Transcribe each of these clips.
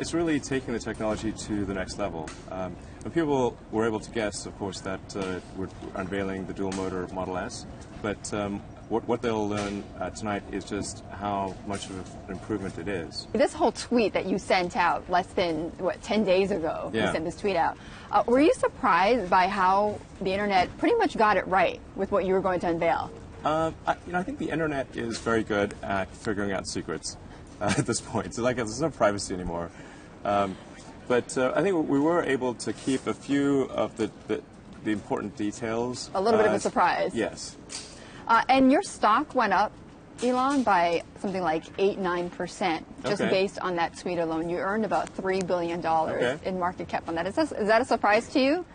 it's really taking the technology to the next level. And people were able to guess, of course, that we're unveiling the dual motor Model S, but what they'll learn tonight is just how much of an improvement it is. This whole tweet that you sent out less than, 10 days ago, yeah. You sent this tweet out. Were you surprised by how the internet pretty much got it right with what you were going to unveil? I think the internet is very good at figuring out secrets at this point. So there's no privacy anymore. But I think we were able to keep a few of the important details. A little bit of a surprise. Yes. And your stock went up, Elon, by something like 8-9%, just based on that tweet alone. You earned about $3 billion in market cap on that. Is that a surprise to you?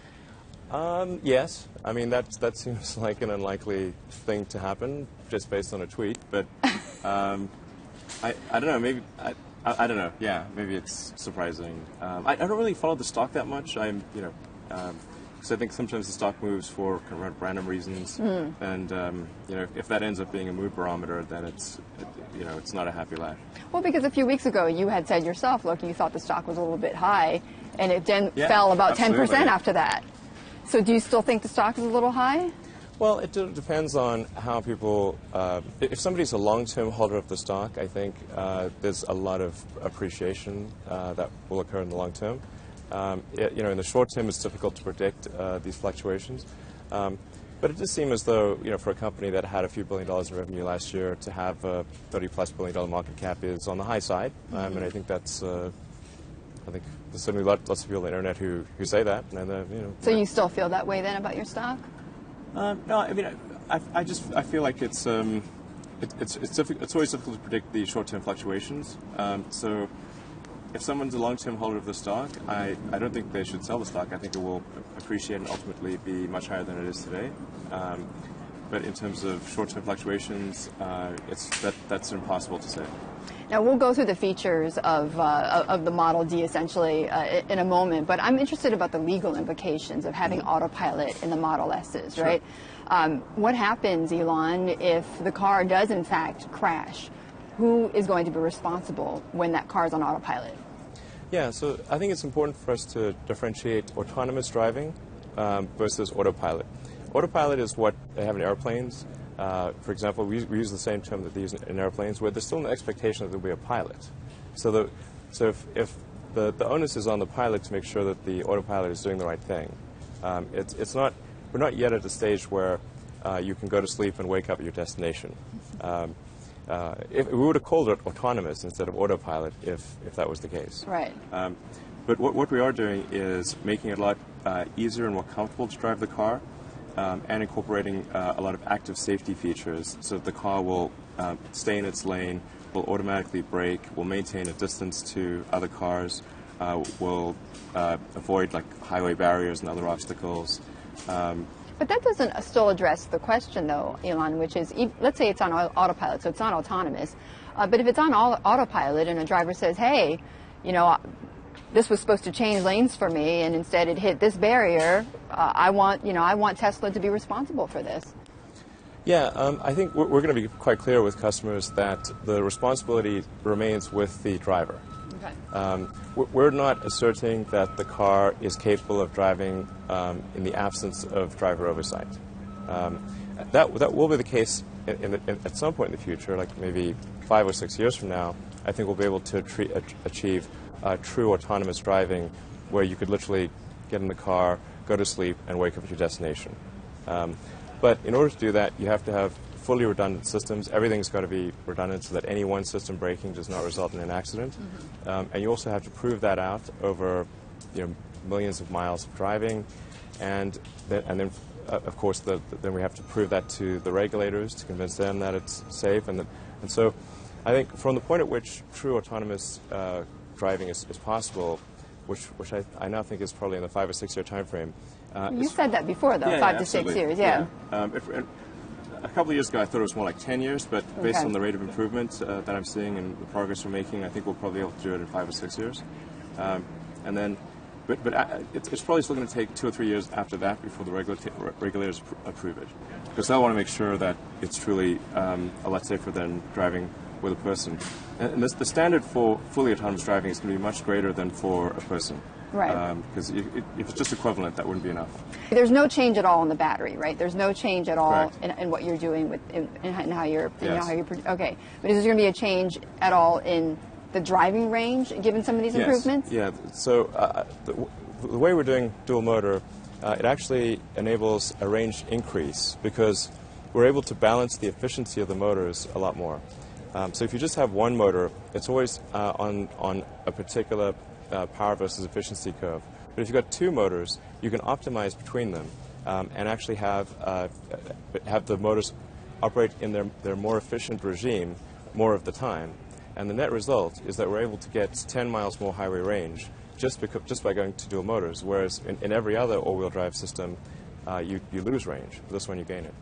Yes. I mean, that seems like an unlikely thing to happen just based on a tweet. But I don't know. Maybe I don't know. Yeah, maybe it's surprising. I don't really follow the stock that much. Because I think sometimes the stock moves for kind of random reasons, and if that ends up being a mood barometer, then it's not a happy life. Well, because a few weeks ago you had said yourself, look, you thought the stock was a little bit high, and it then fell about 10% after that. So do you still think the stock is a little high? Well, it depends on how people. If somebody's a long-term holder of the stock, I think there's a lot of appreciation that will occur in the long term. In the short term, it's difficult to predict these fluctuations. But it does seem as though, for a company that had a few $1 billion in revenue last year, to have a $30+ billion market cap is on the high side. And I think that's. I think there's certainly lots of people on the internet who say that. And So you still feel that way then about your stock? No, I mean, I feel like it's always difficult to predict the short-term fluctuations. So if someone's a long-term holder of the stock, I don't think they should sell the stock. I think it will appreciate and ultimately be much higher than it is today. But in terms of short-term fluctuations, that's impossible to say. Now, we'll go through the features of the Model D, essentially, in a moment, but I'm interested about the legal implications of having autopilot in the Model S's, Sure. right? What happens, Elon, if the car does, in fact, crash? Who is going to be responsible when that car is on autopilot? Yeah, so I think it's important for us to differentiate autonomous driving versus autopilot. Autopilot is what they have in airplanes. For example, we use the same term that they use in airplanes, where there's still an expectation that there will be a pilot. So if the onus is on the pilot to make sure that the autopilot is doing the right thing. We're not yet at the stage where you can go to sleep and wake up at your destination. If we would have called it autonomous instead of autopilot if that was the case. Right. But what we are doing is making it a lot easier and more comfortable to drive the car, and incorporating a lot of active safety features so that the car will stay in its lane, will automatically brake, will maintain a distance to other cars, will avoid highway barriers and other obstacles. But that doesn't still address the question, though, Elon, which is, let's say it's on autopilot, so it's not autonomous. But if it's on autopilot and a driver says, hey, this was supposed to change lanes for me, and instead it hit this barrier, I want Tesla to be responsible for this. Yeah, I think we're going to be quite clear with customers that the responsibility remains with the driver. Okay. We're not asserting that the car is capable of driving in the absence of driver oversight. That will be the case at some point in the future, like maybe 5 or 6 years from now. I think we'll be able to achieve true autonomous driving, where you could literally get in the car, go to sleep, and wake up at your destination. But in order to do that, you have to have fully redundant systems. Everything's got to be redundant so that any one system breaking does not result in an accident. And you also have to prove that out over millions of miles of driving. And then of course, then we have to prove that to the regulators to convince them that it's safe. And so I think from the point at which true autonomous driving is possible, which I now think is probably in the 5 or 6 year time frame. You said that before, though, 5 to 6 years, yeah. A couple of years ago, I thought it was more like 10 years, but based on the rate of improvement that I'm seeing and the progress we're making, I think we'll probably be able to do it in 5 or 6 years. But it's probably still going to take 2 or 3 years after that before the regulators approve it, because they'll want to make sure that it's truly a lot safer than driving with a person. And the standard for fully autonomous driving is going to be much greater than for a person. Right. Because if it's just equivalent, that wouldn't be enough. There's no change at all in the battery, right? There's no change at all Correct. in what you're doing with in how you're Yes. okay. But is there going to be a change at all in the driving range given some of these improvements? Yeah. So the way we're doing dual motor, it actually enables a range increase because we're able to balance the efficiency of the motors a lot more. So if you just have one motor, it's always on a particular power versus efficiency curve. But if you've got two motors, you can optimize between them and actually have the motors operate in their more efficient regime more of the time. And the net result is that we're able to get 10 miles more highway range just by going to dual motors, whereas in every other all-wheel drive system, you lose range. This one, you gain it.